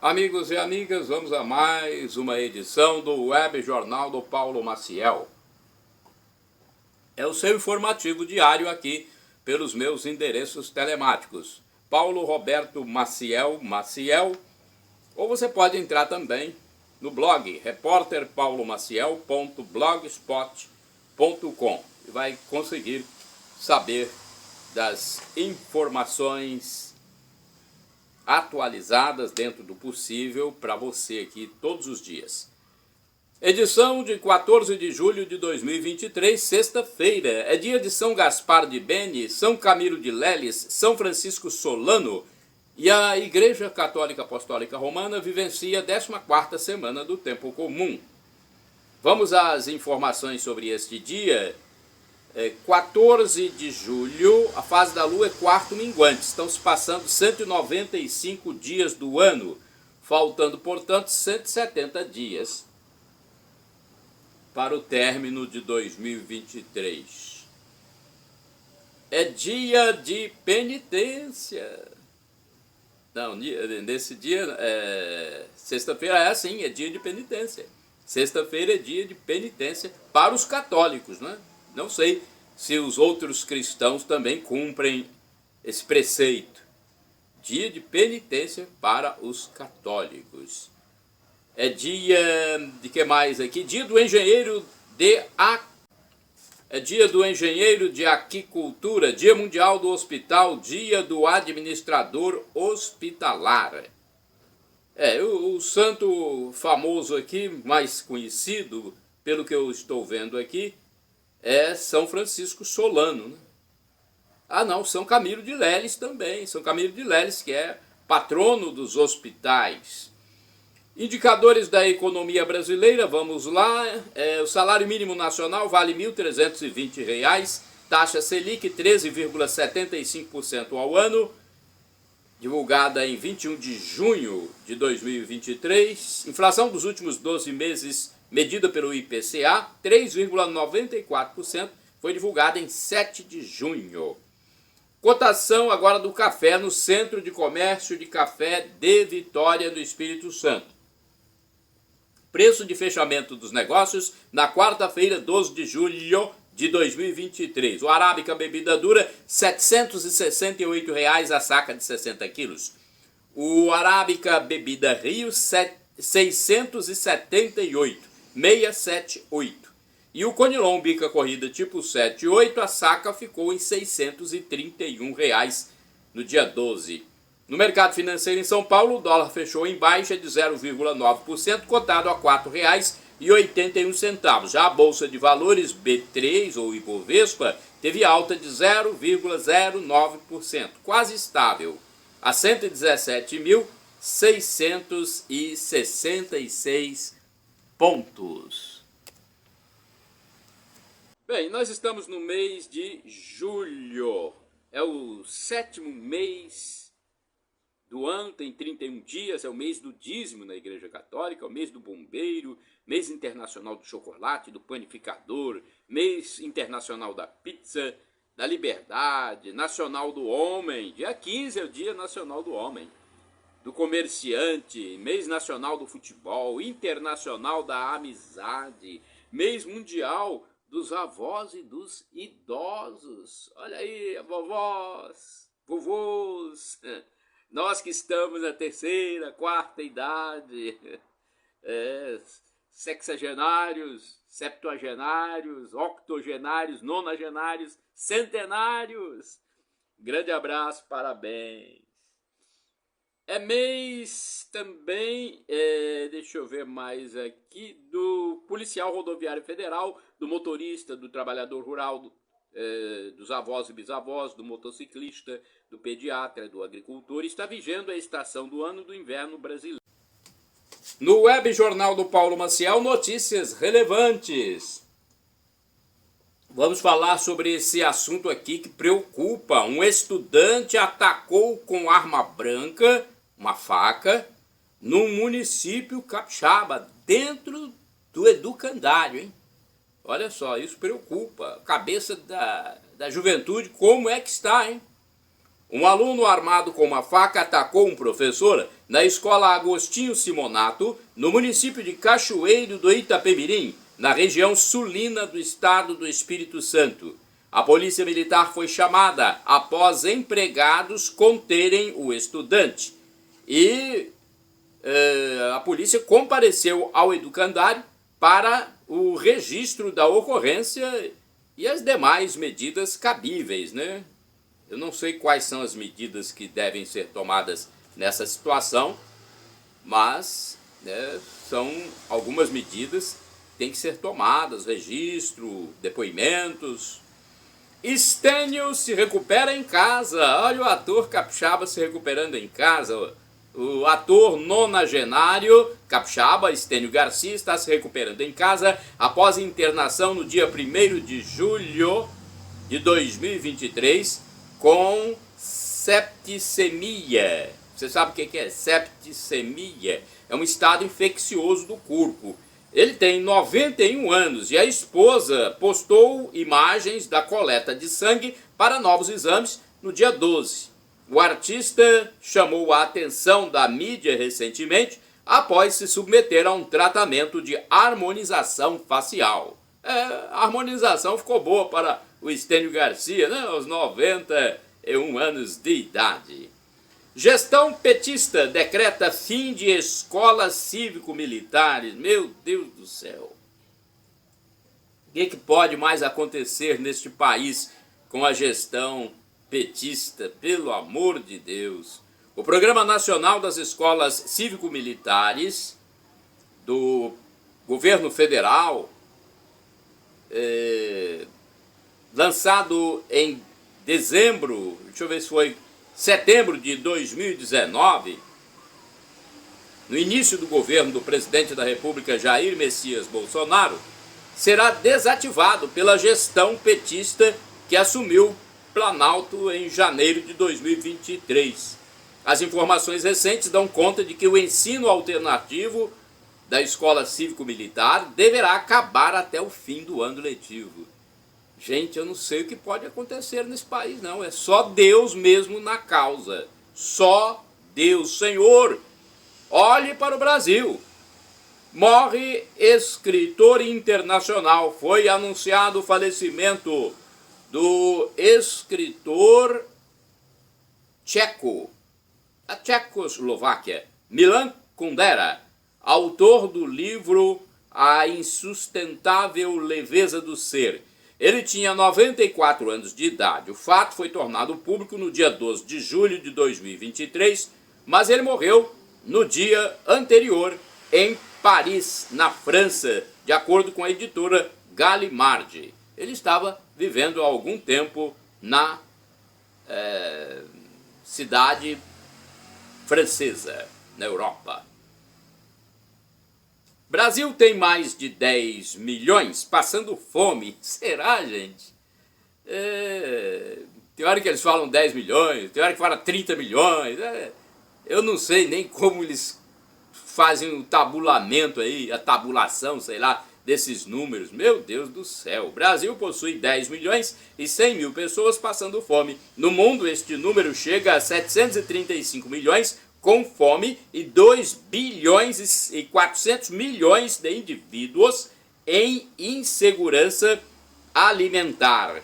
Amigos e amigas, vamos a mais uma edição do Web Jornal do Paulo Maciel. É o seu informativo diário aqui pelos meus endereços telemáticos. Paulo Roberto Maciel, ou você pode entrar também no blog repórterpaulomaciel.blogspot.com e vai conseguir saber das informações atualizadas dentro do possível para você aqui todos os dias. Edição de 14 de julho de 2023, sexta-feira. É dia de São Gaspar de Beni, São Camilo de Leles, São Francisco Solano, e a Igreja Católica Apostólica Romana vivencia a 14ª semana do Tempo Comum. Vamos às informações sobre este dia. 14 de julho, a fase da Lua é quarto minguante. Estão se passando 195 dias do ano, faltando, portanto, 170 dias para o término de 2023. É dia de penitência. Não, nesse dia, sexta-feira é assim, é dia de penitência. Sexta-feira é dia de penitência para os católicos, né? Não sei se os outros cristãos também cumprem esse preceito. Dia de penitência para os católicos. É dia de que mais aqui? Dia do engenheiro É dia do engenheiro de aquicultura, dia mundial do hospital, dia do administrador hospitalar. O santo famoso aqui, mais conhecido, pelo que eu estou vendo aqui, é São Francisco Solano, né? Não, São Camilo de Leles também. São Camilo de Leles, que é patrono dos hospitais. Indicadores da economia brasileira, vamos lá. O salário mínimo nacional vale R$ 1.320, taxa Selic 13,75% ao ano, divulgada em 21 de junho de 2023. Inflação dos últimos 12 meses, medida pelo IPCA, 3,94%, foi divulgada em 7 de junho. Cotação agora do café no Centro de Comércio de Café de Vitória do Espírito Santo. Preço de fechamento dos negócios na quarta-feira, 12 de julho de 2023. O Arábica bebida dura, R$ 768 a saca de 60 quilos. O Arábica bebida Rio, 678. 678. E o Conilon bica corrida tipo 78, a saca ficou em R$ 631 no dia 12. No mercado financeiro em São Paulo, o dólar fechou em baixa de 0,9%, cotado a R$ 4,81. Já a Bolsa de Valores B3 ou Ibovespa teve alta de 0,09%, quase estável, a 117.666 pontos. Bem, nós estamos no mês de julho. É o 7º mês do ano, tem 31 dias, é o mês do dízimo na Igreja Católica, é o mês do bombeiro, mês internacional do chocolate, do panificador, mês internacional da pizza, da liberdade, nacional do homem. Dia 15 é o dia nacional do homem, do comerciante, mês nacional do futebol, internacional da amizade, mês mundial dos avós e dos idosos. Olha aí, vovós, vovôs, nós que estamos na terceira, quarta idade, sexagenários, septuagenários, octogenários, nonagenários, centenários. Grande abraço, parabéns. É mês também, deixa eu ver mais aqui, do policial rodoviário federal, do motorista, do trabalhador rural, dos avós e bisavós, do motociclista, do pediatra, do agricultor. Está vigendo a estação do ano do inverno brasileiro. No Web Jornal do Paulo Maciel, notícias relevantes. Vamos falar sobre esse assunto aqui que preocupa. Um estudante atacou com arma branca, uma faca, num município capixaba, dentro do educandário, hein? Olha só, isso preocupa. A cabeça da juventude, como é que está, hein? Um aluno armado com uma faca atacou um professor na escola Agostinho Simonato, no município de Cachoeiro do Itapemirim, na região sulina do estado do Espírito Santo. A polícia militar foi chamada após empregados conterem o estudante. E a polícia compareceu ao educandário para o registro da ocorrência e as demais medidas cabíveis, né? Eu não sei quais são as medidas que devem ser tomadas nessa situação, mas são algumas medidas que têm que ser tomadas, registro, depoimentos. Estênio se recupera em casa. Olha o ator capixaba se recuperando em casa. O ator nonagenário capixaba, Estênio Garcia, está se recuperando em casa após internação no dia 1º de julho de 2023 com septicemia. Você sabe o que é septicemia? É um estado infeccioso do corpo. Ele tem 91 anos e a esposa postou imagens da coleta de sangue para novos exames no dia 12. O artista chamou a atenção da mídia recentemente após se submeter a um tratamento de harmonização facial. A harmonização ficou boa para o Estênio Garcia, né? Aos 91 anos de idade. Gestão petista decreta fim de escolas cívico-militares. Meu Deus do céu. O que pode mais acontecer neste país com a gestão petista? Pelo amor de Deus. O Programa Nacional das Escolas Cívico-Militares do governo federal, lançado em dezembro, deixa eu ver se foi setembro de 2019, no início do governo do presidente da República Jair Messias Bolsonaro, será desativado pela gestão petista que assumiu Planalto em janeiro de 2023. As informações recentes dão conta de que o ensino alternativo da escola cívico-militar deverá acabar até o fim do ano letivo. Gente, eu não sei o que pode acontecer nesse país, não. É só Deus mesmo na causa. Só Deus. Senhor, olhe para o Brasil. Morre escritor internacional. Foi anunciado o falecimento do escritor tcheco, da Tchecoslováquia, Milan Kundera, autor do livro A Insustentável Leveza do Ser. Ele tinha 94 anos de idade. O fato foi tornado público no dia 12 de julho de 2023, mas ele morreu no dia anterior em Paris, na França, de acordo com a editora Gallimard. Ele estava vivendo há algum tempo na cidade francesa, na Europa. Brasil tem mais de 10 milhões passando fome. Será, gente? Tem hora que eles falam 10 milhões, tem hora que falam 30 milhões. Eu não sei nem como eles fazem o tabulamento aí, a tabulação, sei lá, desses números. Meu Deus do céu. O Brasil possui 10 milhões e 100 mil pessoas passando fome. No mundo, este número chega a 735 milhões com fome e 2 bilhões e 400 milhões de indivíduos em insegurança alimentar.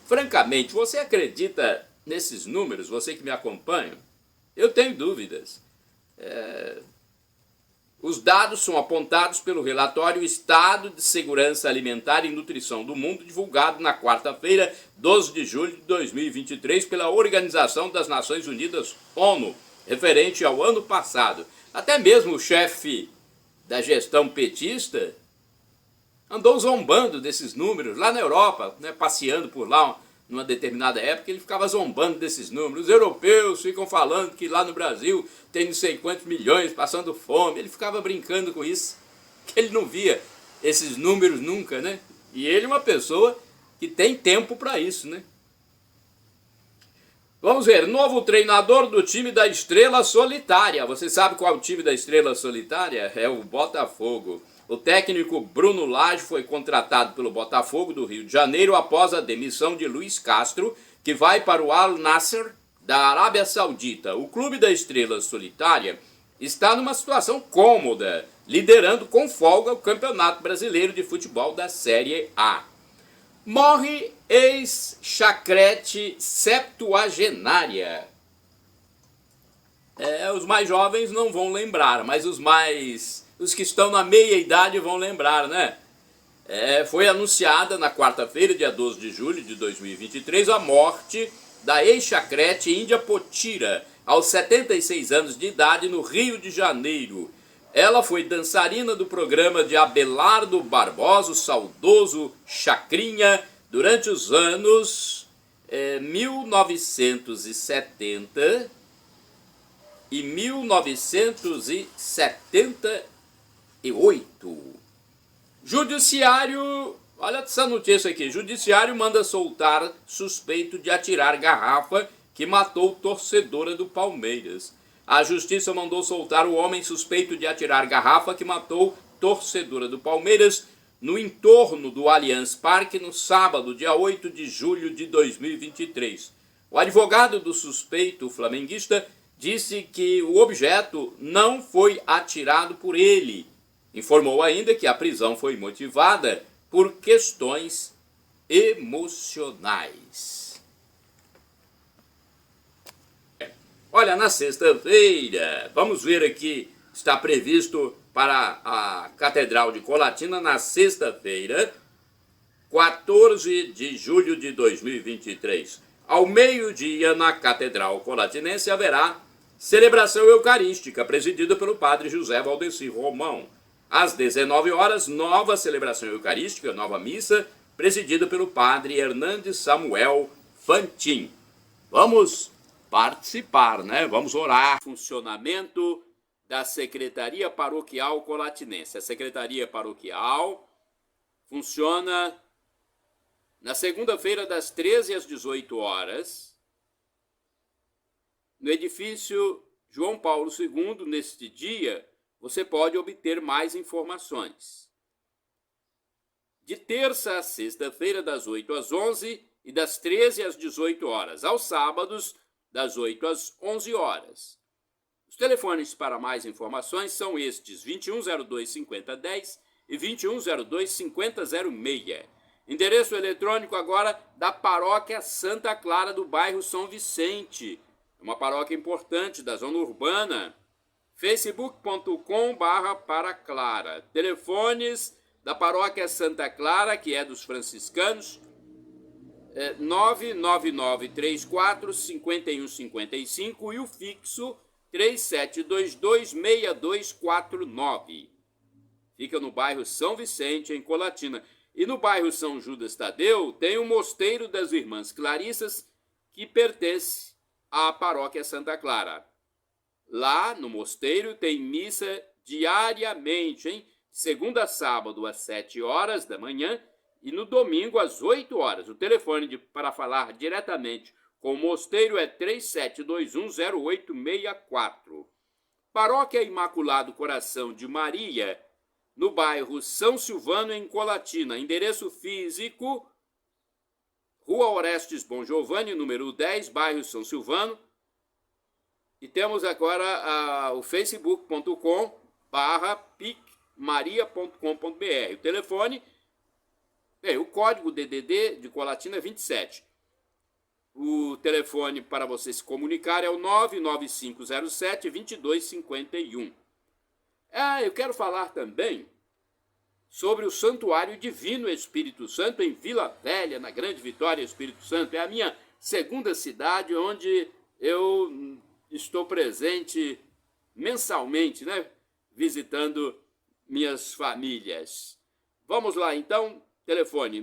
Francamente, você acredita nesses números? Você que me acompanha? Eu tenho dúvidas. Os dados são apontados pelo relatório Estado de Segurança Alimentar e Nutrição do Mundo, divulgado na quarta-feira, 12 de julho de 2023, pela Organização das Nações Unidas, ONU, referente ao ano passado. Até mesmo o chefe da gestão petista andou zombando desses números lá na Europa, né, passeando por lá numa determinada época, ele ficava zombando desses números. Os europeus ficam falando que lá no Brasil tem não sei quantos milhões passando fome. Ele ficava brincando com isso, que ele não via esses números nunca, né? E ele é uma pessoa que tem tempo para isso, né? Vamos ver, novo treinador do time da Estrela Solitária. Você sabe qual é o time da Estrela Solitária? É o Botafogo. O técnico Bruno Lage foi contratado pelo Botafogo do Rio de Janeiro após a demissão de Luiz Castro, que vai para o Al Nassr da Arábia Saudita. O Clube da Estrela Solitária está numa situação cômoda, liderando com folga o Campeonato Brasileiro de Futebol da Série A. Morre ex-chacrete septuagenária. Os mais jovens não vão lembrar, mas os que estão na meia-idade vão lembrar, né? Foi anunciada na quarta-feira, dia 12 de julho de 2023, a morte da ex-chacrete Índia Potira, aos 76 anos de idade, no Rio de Janeiro. Ela foi dançarina do programa de Abelardo Barbosa, o saudoso Chacrinha, durante os anos 1970 e 1978. Judiciário, olha essa notícia aqui, Judiciário manda soltar suspeito de atirar garrafa que matou torcedora do Palmeiras. A Justiça mandou soltar o homem suspeito de atirar garrafa que matou torcedora do Palmeiras no entorno do Allianz Parque no sábado, dia 8 de julho de 2023. O advogado do suspeito, flamenguista, disse que o objeto não foi atirado por ele. Informou ainda que a prisão foi motivada por questões emocionais. Olha, na sexta-feira, vamos ver aqui, está previsto para a Catedral de Colatina, na sexta-feira, 14 de julho de 2023. Ao meio-dia, na Catedral Colatinense, haverá celebração eucarística, presidida pelo padre José Valdeci Romão. Às 19 horas, nova celebração eucarística, nova missa, presidida pelo padre Hernandes Samuel Fantin. Vamos participar, né? Vamos orar. Funcionamento da Secretaria Paroquial Colatinense. A Secretaria Paroquial funciona na segunda-feira, das 13 às 18 horas, no edifício João Paulo II. Neste dia, você pode obter mais informações. De terça a sexta-feira, das 8 às 11 e das 13 às 18 horas. Aos sábados, das 8 às 11 horas. Os telefones para mais informações são estes: 2102-5010 e 2102-5006. Endereço eletrônico agora da Paróquia Santa Clara do bairro São Vicente. É uma paróquia importante da zona urbana. facebook.com/paraclara. Telefones da Paróquia Santa Clara, que é dos franciscanos, 99934-5155 e o fixo 3722-6249. Fica no bairro São Vicente, em Colatina. E no bairro São Judas Tadeu tem o Mosteiro das Irmãs Clarissas, que pertence à Paróquia Santa Clara. Lá no mosteiro tem missa diariamente, hein? Segunda a sábado às 7 horas da manhã e no domingo às 8 horas. O telefone para falar diretamente com o mosteiro é 37210864. Paróquia Imaculado Coração de Maria, no bairro São Silvano, em Colatina. Endereço físico: Rua Orestes Bom Giovanni, número 10, bairro São Silvano. E temos agora o facebook.com/picmaria.com.br. O telefone, o código DDD de Colatina é 27. O telefone para você se comunicar é o 99507-2251. Eu quero falar também sobre o Santuário Divino Espírito Santo em Vila Velha, na Grande Vitória, Espírito Santo. É a minha segunda cidade onde eu estou presente mensalmente, né? Visitando minhas famílias. Vamos lá, então. Telefone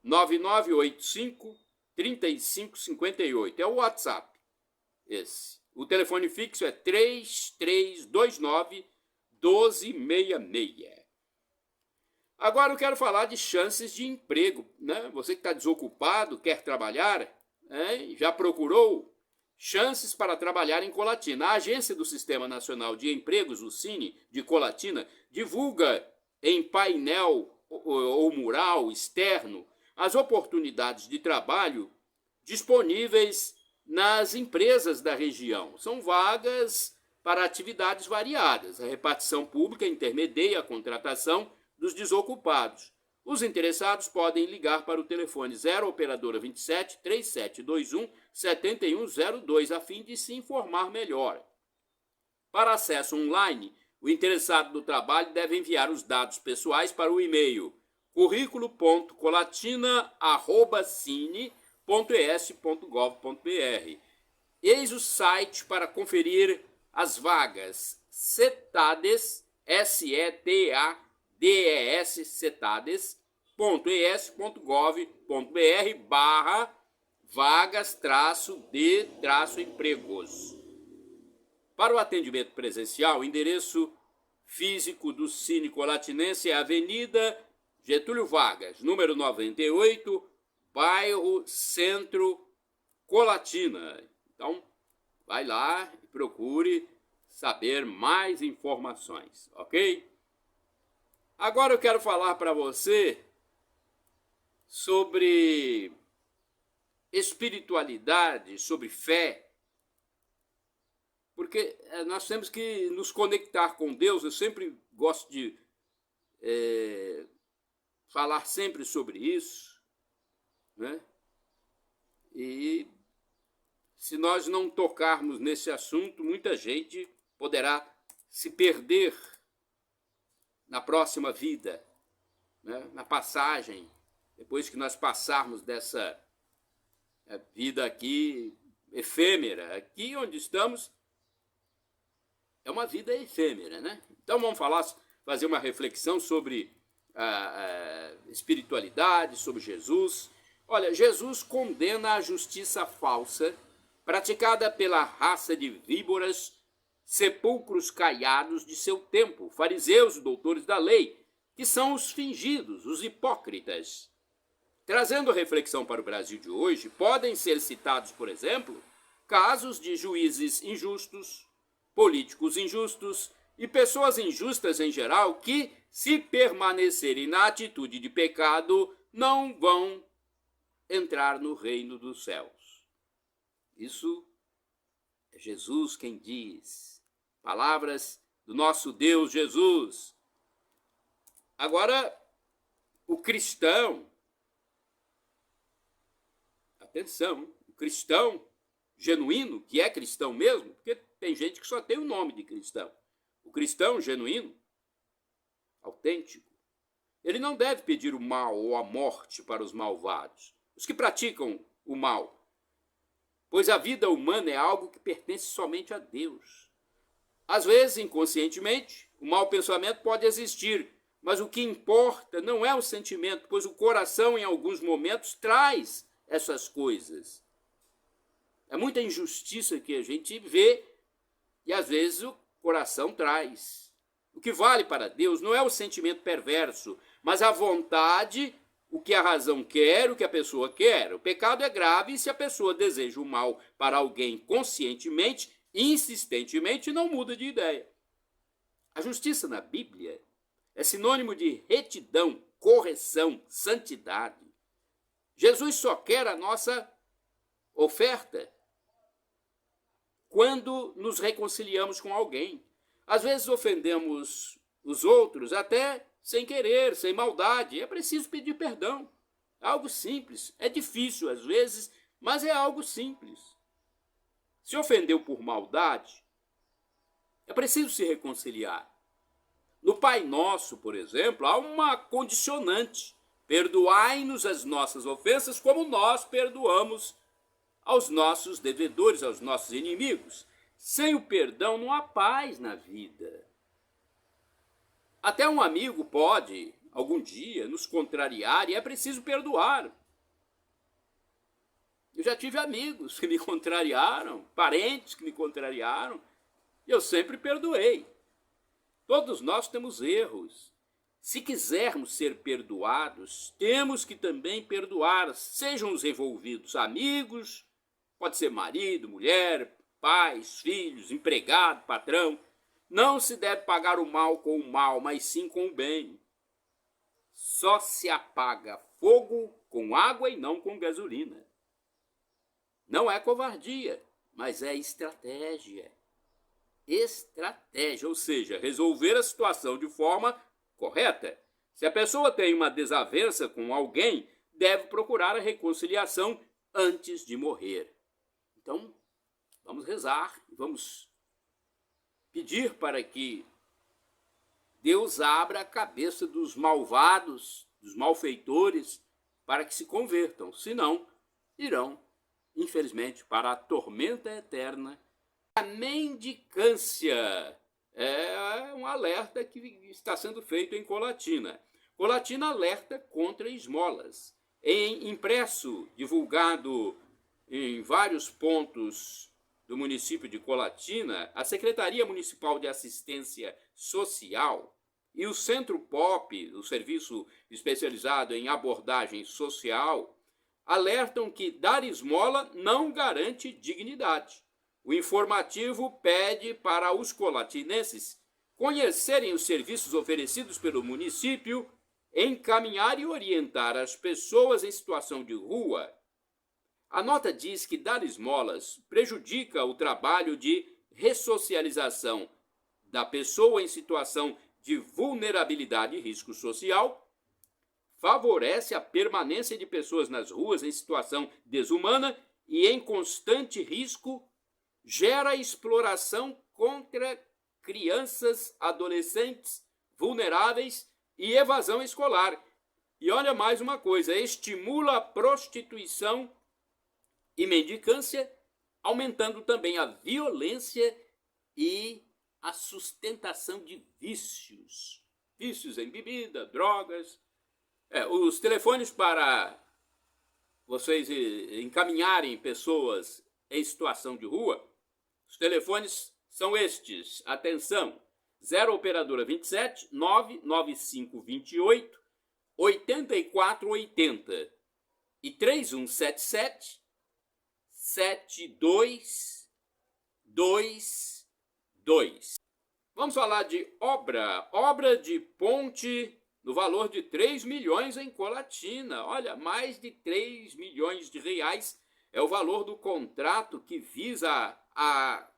99985-3558. É o WhatsApp. Esse. O telefone fixo é 3329-1266. Agora eu quero falar de chances de emprego, né? Você que está desocupado, quer trabalhar, já procurou chances para trabalhar em Colatina. A Agência do Sistema Nacional de Empregos, o Cine, de Colatina, divulga em painel ou mural externo as oportunidades de trabalho disponíveis nas empresas da região. São vagas para atividades variadas. A repartição pública intermedia a contratação dos desocupados. Os interessados podem ligar para o telefone 0 operadora 27 3721 7102 a fim de se informar melhor. Para acesso online, o interessado no trabalho deve enviar os dados pessoais para o e-mail currículo.colatina@cine.es.gov.br. Eis o site para conferir as vagas: Cetades, SETADES, cetades.es.gov.br/vagas-de-empregos. Para o atendimento presencial, o endereço físico do Cine Colatinense é Avenida Getúlio Vargas, número 98, bairro Centro, Colatina. Então, vai lá e procure saber mais informações, ok? Agora eu quero falar para você sobre espiritualidade, sobre fé, porque nós temos que nos conectar com Deus. Eu sempre gosto de falar sempre sobre isso, né? E se nós não tocarmos nesse assunto, muita gente poderá se perder na próxima vida, né? Na passagem, depois que nós passarmos dessa vida aqui efêmera. Aqui onde estamos é uma vida efêmera, né? Então vamos fazer uma reflexão sobre a espiritualidade, sobre Jesus. Olha, Jesus condena a justiça falsa praticada pela raça de víboras, sepulcros caiados de seu tempo, fariseus e doutores da lei, que são os fingidos, os hipócritas. Trazendo reflexão para o Brasil de hoje, podem ser citados, por exemplo, casos de juízes injustos, políticos injustos e pessoas injustas em geral que, se permanecerem na atitude de pecado, não vão entrar no reino dos céus. Isso é Jesus quem diz. Palavras do nosso Deus Jesus. Agora, o cristão, atenção, o cristão genuíno, que é cristão mesmo, porque tem gente que só tem o nome de cristão. O cristão genuíno, autêntico, ele não deve pedir o mal ou a morte para os malvados, os que praticam o mal, pois a vida humana é algo que pertence somente a Deus. Às vezes, inconscientemente, o mau pensamento pode existir, mas o que importa não é o sentimento, pois o coração, em alguns momentos, traz essas coisas. É muita injustiça que a gente vê e, às vezes, o coração traz. O que vale para Deus não é o sentimento perverso, mas a vontade, o que a razão quer, o que a pessoa quer. O pecado é grave se a pessoa deseja o mal para alguém conscientemente, insistentemente, não muda de ideia. A justiça na Bíblia é sinônimo de retidão, correção, santidade. Jesus só quer a nossa oferta quando nos reconciliamos com alguém. Às vezes ofendemos os outros até sem querer, sem maldade. É preciso pedir perdão. É algo simples. É difícil às vezes, mas é algo simples. Se ofendeu por maldade, é preciso se reconciliar. No Pai Nosso, por exemplo, há uma condicionante. Perdoai-nos as nossas ofensas como nós perdoamos aos nossos devedores, aos nossos inimigos. Sem o perdão não há paz na vida. Até um amigo pode, algum dia, nos contrariar e é preciso perdoar. Eu já tive amigos que me contrariaram, parentes que me contrariaram, e eu sempre perdoei. Todos nós temos erros. Se quisermos ser perdoados, temos que também perdoar, sejam os envolvidos amigos, pode ser marido, mulher, pais, filhos, empregado, patrão. Não se deve pagar o mal com o mal, mas sim com o bem. Só se apaga fogo com água e não com gasolina. Não é covardia, mas é estratégia. Estratégia, ou seja, resolver a situação de forma correta. Se a pessoa tem uma desavença com alguém, deve procurar a reconciliação antes de morrer. Então, vamos rezar, vamos pedir para que Deus abra a cabeça dos malvados, dos malfeitores, para que se convertam. Senão, irão, infelizmente, para a tormenta eterna. A mendicância é um alerta que está sendo feito em Colatina. Colatina alerta contra esmolas. Em impresso, divulgado em vários pontos do município de Colatina, a Secretaria Municipal de Assistência Social e o Centro POP, o serviço especializado em abordagem social, alertam que dar esmola não garante dignidade. O informativo pede para os colatinenses conhecerem os serviços oferecidos pelo município, encaminhar e orientar as pessoas em situação de rua. A nota diz que dar esmolas prejudica o trabalho de ressocialização da pessoa em situação de vulnerabilidade e risco social, favorece a permanência de pessoas nas ruas em situação desumana e em constante risco, gera exploração contra crianças, adolescentes vulneráveis e evasão escolar. E olha mais uma coisa, estimula a prostituição e mendicância, aumentando também a violência e a sustentação de vícios. Vícios em bebida, drogas. Os telefones para vocês encaminharem pessoas em situação de rua, os telefones são estes. Atenção, 0 operadora 27 99528 8480 e 3177 7222. Vamos falar de obra de ponte no valor de 3 milhões em Colatina. Olha, mais de 3 milhões de reais é o valor do contrato que visa a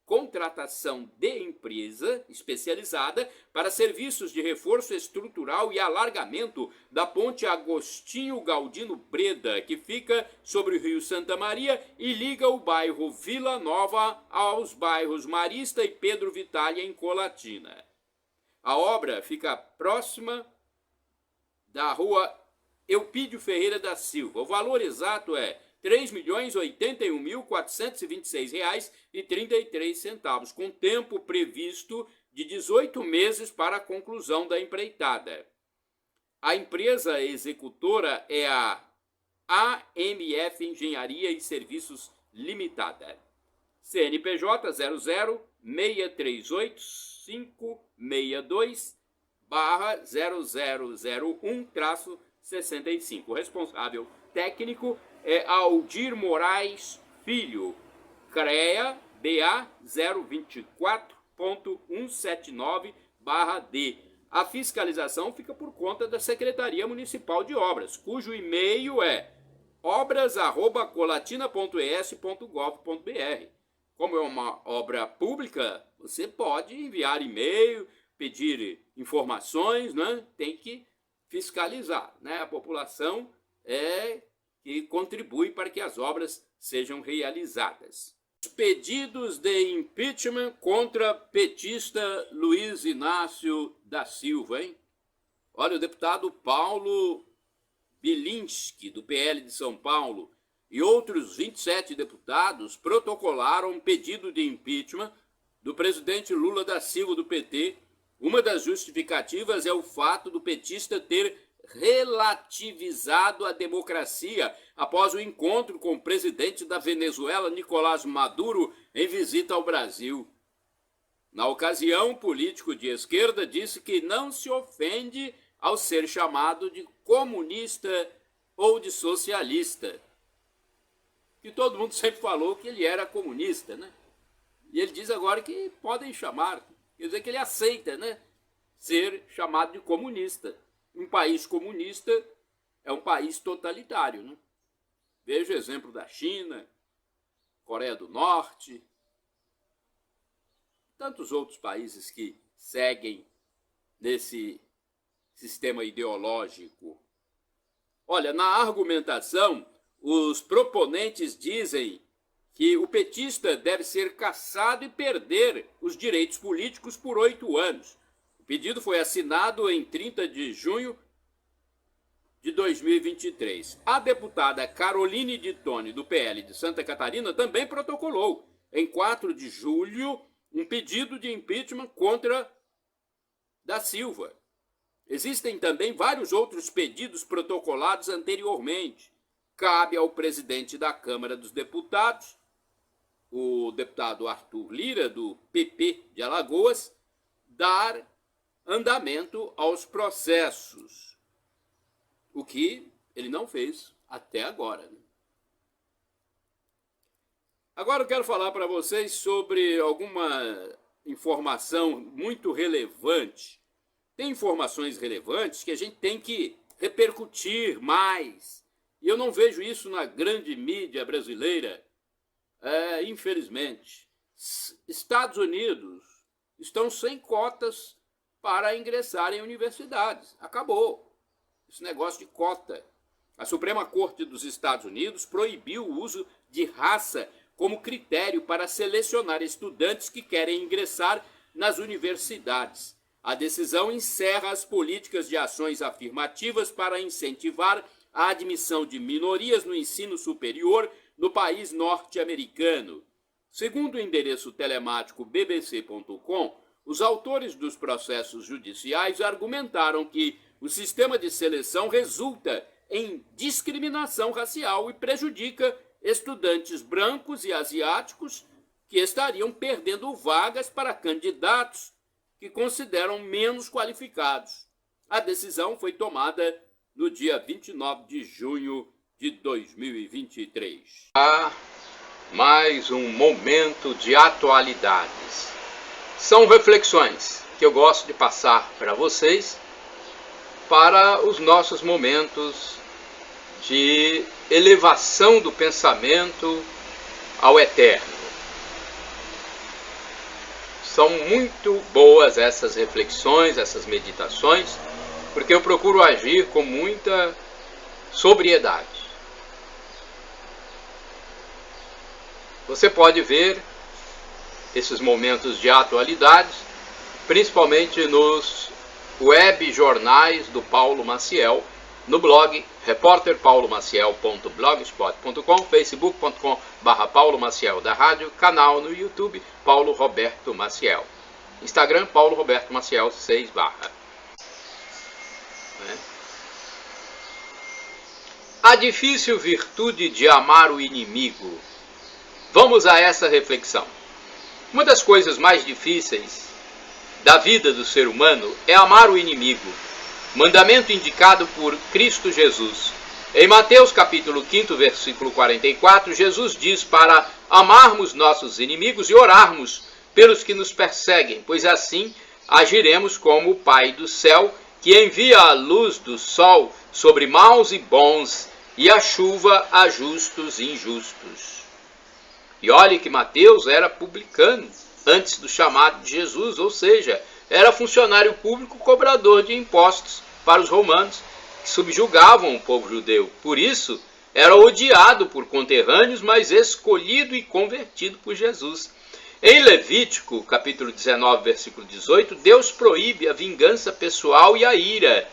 contratação de empresa especializada para serviços de reforço estrutural e alargamento da ponte Agostinho Galdino Breda, que fica sobre o Rio Santa Maria e liga o bairro Vila Nova aos bairros Marista e Pedro Vitália, em Colatina. A obra fica próxima da rua Eupídio Ferreira da Silva. O valor exato é R$ 3.081.426,33, com tempo previsto de 18 meses para a conclusão da empreitada. A empresa executora é a AMF Engenharia e Serviços Limitada. CNPJ 00-632-562/0001-65. Responsável técnico é Aldir Moraes Filho, CREA BA 024.179/D. A fiscalização fica por conta da Secretaria Municipal de Obras, cujo e-mail é obras@colatina.es.gov.br. Como é uma obra pública, você pode enviar e-mail, pedir informações, né? Tem que fiscalizar, né? A população que contribui para que as obras sejam realizadas. Pedidos de impeachment contra petista Luiz Inácio da Silva, hein? Olha, o deputado Paulo Bilinski, do PL de São Paulo, e outros 27 deputados protocolaram um pedido de impeachment do presidente Lula da Silva, do PT. Uma das justificativas é o fato do petista ter relativizado a democracia após o encontro com o presidente da Venezuela, Nicolás Maduro, em visita ao Brasil. Na ocasião, o político de esquerda disse que não se ofende ao ser chamado de comunista ou de socialista. Que todo mundo sempre falou que ele era comunista, né? E ele diz agora que podem chamar, quer dizer que ele aceita, né, ser chamado de comunista. Um país comunista é um país totalitário, né? Veja o exemplo da China, Coreia do Norte, tantos outros países que seguem nesse sistema ideológico. Olha, na argumentação, os proponentes dizem que o petista deve ser cassado e perder os direitos políticos por 8 anos. O pedido foi assinado em 30 de junho de 2023. A deputada Caroline de Tone, do PL de Santa Catarina, também protocolou, em 4 de julho, um pedido de impeachment contra da Silva. Existem também vários outros pedidos protocolados anteriormente. Cabe ao presidente da Câmara dos Deputados, o deputado Arthur Lira, do PP de Alagoas, dar andamento aos processos, o que ele não fez até agora. Agora eu quero falar para vocês sobre alguma informação muito relevante. Tem informações relevantes que a gente tem que repercutir mais. E eu não vejo isso na grande mídia brasileira. Infelizmente. Estados Unidos estão sem cotas para ingressar em universidades. Acabou esse negócio de cota. A Suprema Corte dos Estados Unidos proibiu o uso de raça como critério para selecionar estudantes que querem ingressar nas universidades. A decisão encerra as políticas de ações afirmativas para incentivar a admissão de minorias no ensino superior no país norte-americano. Segundo o endereço telemático bbc.com, os autores dos processos judiciais argumentaram que o sistema de seleção resulta em discriminação racial e prejudica estudantes brancos e asiáticos que estariam perdendo vagas para candidatos que consideram menos qualificados. A decisão foi tomada no dia 29 de junho de 2023. Mais um momento de atualidades. São reflexões que eu gosto de passar para vocês para os nossos momentos de elevação do pensamento ao eterno. São muito boas essas reflexões, essas meditações, porque eu procuro agir com muita sobriedade. Você pode ver esses momentos de atualidade, principalmente nos web jornais do Paulo Maciel, no blog repórterpaulomaciel.blogspot.com, facebook.com/Paulo Maciel da rádio, canal no YouTube Paulo Roberto Maciel, Instagram Paulo Roberto Maciel 6/. A difícil virtude de amar o inimigo. Vamos a essa reflexão. Uma das coisas mais difíceis da vida do ser humano é amar o inimigo. Mandamento indicado por Cristo Jesus. Em Mateus capítulo 5, versículo 44, Jesus diz para amarmos nossos inimigos e orarmos pelos que nos perseguem, pois assim agiremos como o Pai do céu, que envia a luz do sol sobre maus e bons e a chuva a justos e injustos. E olhe que Mateus era publicano antes do chamado de Jesus, ou seja, era funcionário público cobrador de impostos para os romanos, que subjugavam o povo judeu. Por isso, era odiado por conterrâneos, mas escolhido e convertido por Jesus. Em Levítico, capítulo 19, versículo 18, Deus proíbe a vingança pessoal e a ira.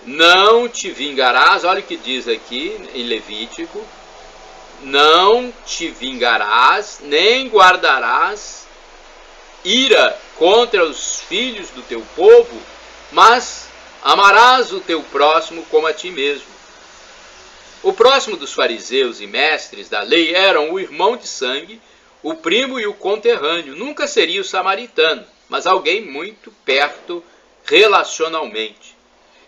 Não te vingarás, olha o que diz aqui em Levítico, não te vingarás, nem guardarás ira contra os filhos do teu povo, mas amarás o teu próximo como a ti mesmo. O próximo dos fariseus e mestres da lei eram o irmão de sangue, o primo e o conterrâneo. Nunca seria o samaritano, mas alguém muito perto relacionalmente.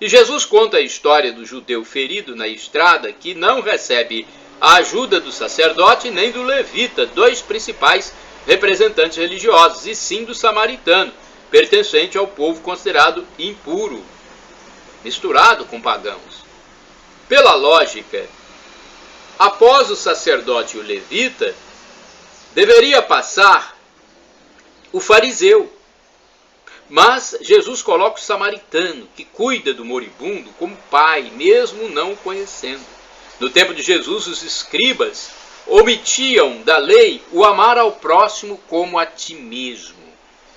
E Jesus conta a história do judeu ferido na estrada que não recebe a ajuda do sacerdote nem do levita, dois principais representantes religiosos, e sim do samaritano, pertencente ao povo considerado impuro, misturado com pagãos. Pela lógica, Após o sacerdote e o levita, deveria passar o fariseu. Mas Jesus coloca o samaritano, que cuida do moribundo, como pai, mesmo não o conhecendo. No tempo de Jesus, os escribas omitiam da lei o amar ao próximo como a ti mesmo.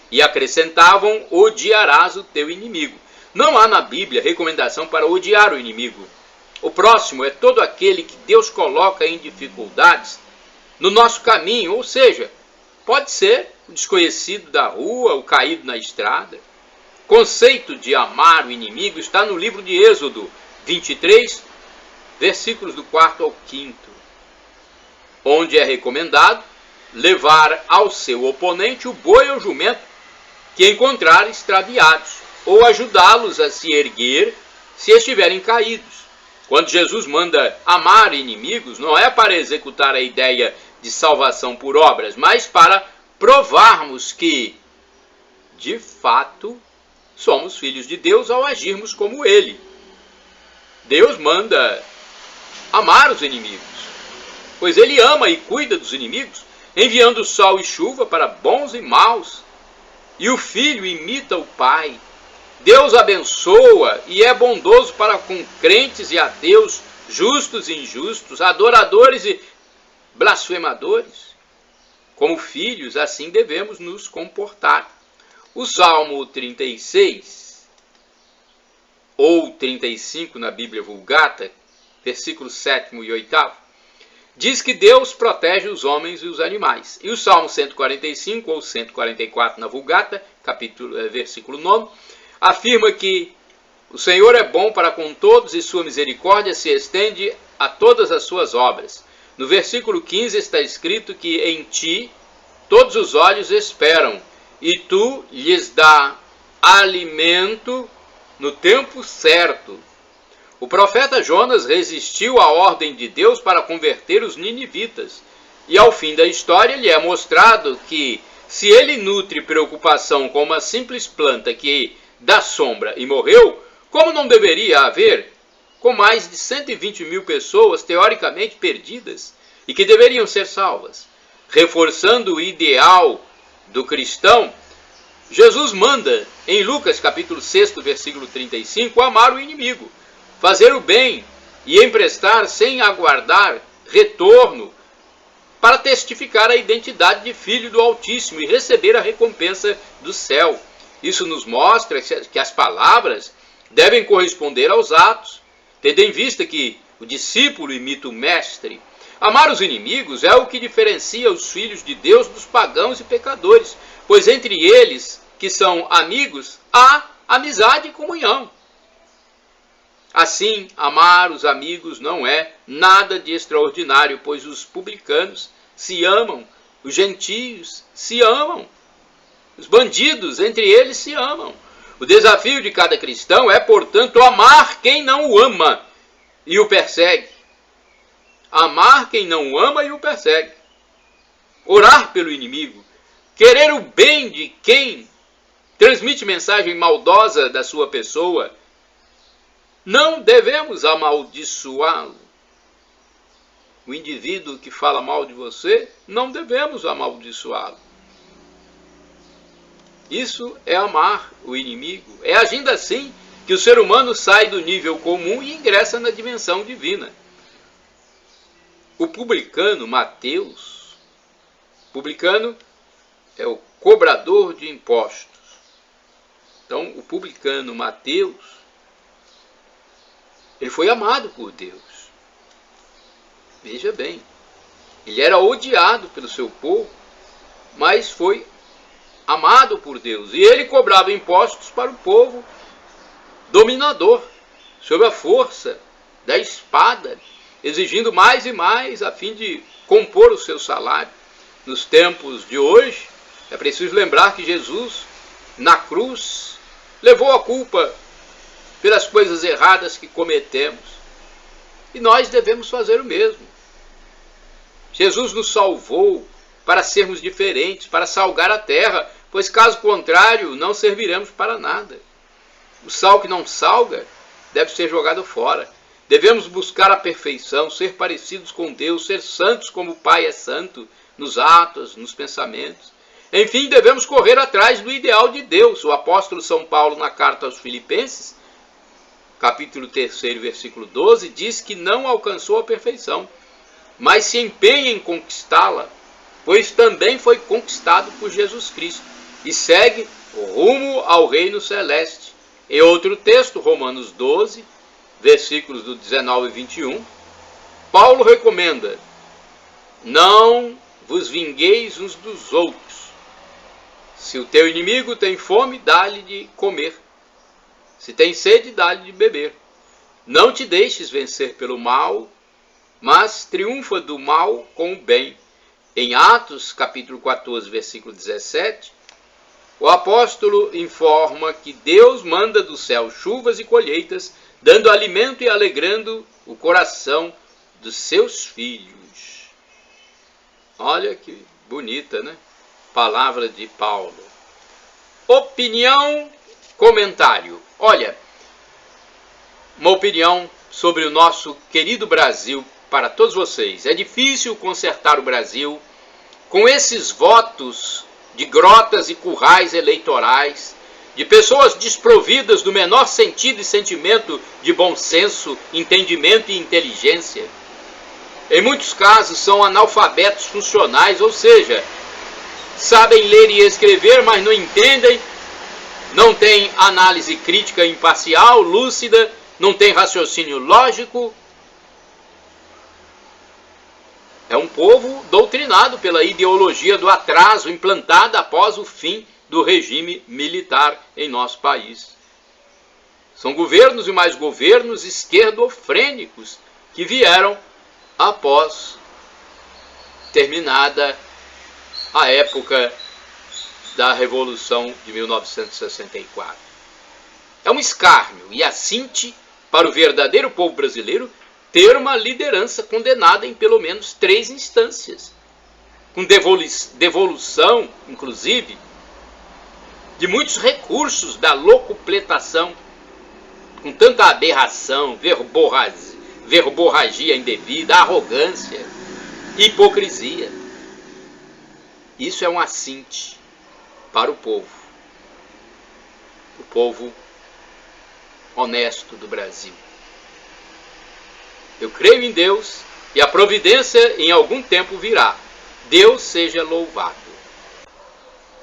E acrescentavam: odiarás o teu inimigo. Não há na Bíblia recomendação para odiar o inimigo. O próximo é todo aquele que Deus coloca em dificuldades no nosso caminho, ou seja, pode ser o desconhecido da rua, o caído na estrada. O conceito de amar o inimigo está no livro de Êxodo 23, versículos do 4 ao 5, onde é recomendado levar ao seu oponente o boi ou jumento que encontrar extraviados, ou ajudá-los a se erguer se estiverem caídos. Quando Jesus manda amar inimigos, não é para executar a ideia de salvação por obras, mas para provarmos que, de fato, somos filhos de Deus ao agirmos como Ele. Deus manda amar os inimigos, pois Ele ama e cuida dos inimigos, enviando sol e chuva para bons e maus. E o filho imita o pai. Deus abençoa e é bondoso para com crentes e ateus, justos e injustos, adoradores e blasfemadores. Como filhos, assim devemos nos comportar. O Salmo 36, ou 35 na Bíblia Vulgata, versículos 7º e 8º, diz que Deus protege os homens e os animais. E o Salmo 145, ou 144 na Vulgata, versículo 9, afirma que o Senhor é bom para com todos e sua misericórdia se estende a todas as suas obras. No versículo 15 está escrito que em ti todos os olhos esperam, e tu lhes dá alimento no tempo certo. O profeta Jonas resistiu à ordem de Deus para converter os ninivitas, e ao fim da história lhe é mostrado que, se ele nutre preocupação com uma simples planta que dá sombra e morreu, como não deveria haver com mais de 120 mil pessoas teoricamente perdidas e que deveriam ser salvas. Reforçando o ideal do cristão, Jesus manda, em Lucas capítulo 6, versículo 35, amar o inimigo, fazer o bem e emprestar sem aguardar retorno, para testificar a identidade de filho do Altíssimo e receber a recompensa do céu. Isso nos mostra que as palavras devem corresponder aos atos, tendo em vista que o discípulo imita o mestre. Amar os inimigos é o que diferencia os filhos de Deus dos pagãos e pecadores, pois entre eles, que são amigos, há amizade e comunhão. Assim, amar os amigos não é nada de extraordinário, pois os publicanos se amam, os gentios se amam, os bandidos entre eles se amam. O desafio de cada cristão é, portanto, amar quem não o ama e o persegue. Amar quem não o ama e o persegue. Orar pelo inimigo. Querer o bem de quem transmite mensagem maldosa da sua pessoa. Não devemos amaldiçoá-lo. O indivíduo que fala mal de você, não devemos amaldiçoá-lo. Isso é amar o inimigo. É agindo assim que o ser humano sai do nível comum e ingressa na dimensão divina. O publicano Mateus, publicano é o cobrador de impostos. Então, o publicano Mateus, ele foi amado por Deus. Veja bem, ele era odiado pelo seu povo, mas foi amado por Deus. E ele cobrava impostos para o povo dominador, sob a força da espada, exigindo mais e mais a fim de compor o seu salário. Nos tempos de hoje, é preciso lembrar que Jesus, na cruz, levou a culpa pelas coisas erradas que cometemos. E nós devemos fazer o mesmo. Jesus nos salvou para sermos diferentes, para salgar a terra, pois caso contrário, não serviremos para nada. O sal que não salga deve ser jogado fora. Devemos buscar a perfeição, ser parecidos com Deus, ser santos como o Pai é santo, nos atos, nos pensamentos. Enfim, devemos correr atrás do ideal de Deus. O apóstolo São Paulo, na carta aos Filipenses, capítulo 3, versículo 12, diz que não alcançou a perfeição, mas se empenha em conquistá-la, pois também foi conquistado por Jesus Cristo e segue rumo ao reino celeste. Em outro texto, Romanos 12, versículos do 19 e 21, Paulo recomenda: não vos vingueis uns dos outros. Se o teu inimigo tem fome, dá-lhe de comer. Se tem sede, dá-lhe de beber. Não te deixes vencer pelo mal, mas triunfa do mal com o bem. Em Atos, capítulo 14, versículo 17, o apóstolo informa que Deus manda do céu chuvas e colheitas, dando alimento e alegrando o coração dos seus filhos. Olha que bonita, né? Palavra de Paulo. Opinião, comentário. Olha, uma opinião sobre o nosso querido Brasil para todos vocês. É difícil consertar o Brasil com esses votos de grotas e currais eleitorais, de pessoas desprovidas do menor sentido e sentimento de bom senso, entendimento e inteligência. Em muitos casos são analfabetos funcionais, ou seja, sabem ler e escrever, mas não entendem, não têm análise crítica imparcial, lúcida, não têm raciocínio lógico. É um povo doutrinado pela ideologia do atraso implantada após o fim do regime militar em nosso país. São governos e mais governos esquerdofrênicos que vieram após terminada a época da Revolução de 1964. É um escárnio e assinte para o verdadeiro povo brasileiro ter uma liderança condenada em pelo menos 3 instâncias, com devolução, inclusive, de muitos recursos da locupletação, com tanta aberração, verborragia indevida, arrogância, hipocrisia. Isso é um assinte para o povo honesto do Brasil. Eu creio em Deus e a providência em algum tempo virá. Deus seja louvado.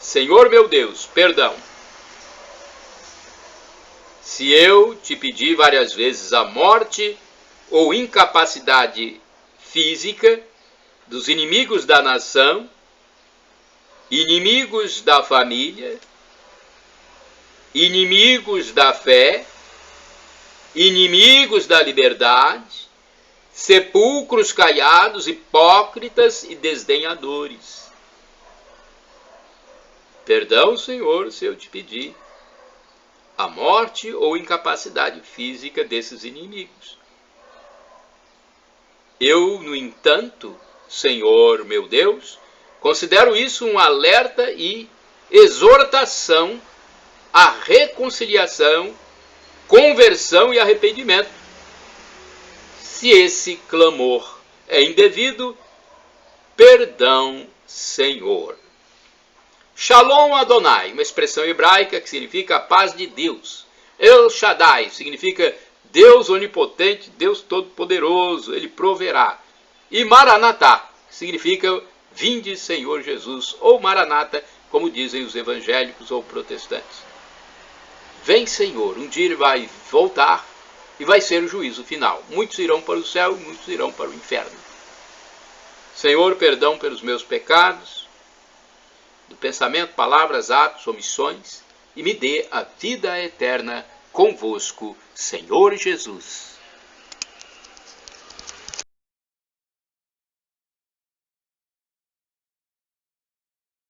Senhor meu Deus, perdão. Se eu te pedi várias vezes a morte ou incapacidade física dos inimigos da nação, inimigos da família, inimigos da fé, inimigos da liberdade, sepulcros caiados, hipócritas e desdenhadores. Perdão, Senhor, se eu te pedir a morte ou incapacidade física desses inimigos. Eu, no entanto, Senhor meu Deus, considero isso um alerta e exortação à reconciliação, conversão e arrependimento. Se esse clamor é indevido, perdão, Senhor. Shalom Adonai, uma expressão hebraica que significa a paz de Deus. El Shaddai significa Deus onipotente, Deus todo-poderoso, Ele proverá. E Maranatá significa vinde, Senhor Jesus, ou Maranata, como dizem os evangélicos ou protestantes. Vem, Senhor, um dia Ele vai voltar e vai ser o juízo final. Muitos irão para o céu e muitos irão para o inferno. Senhor, perdão pelos meus pecados, do pensamento, palavras, atos, omissões, e me dê a vida eterna convosco, Senhor Jesus.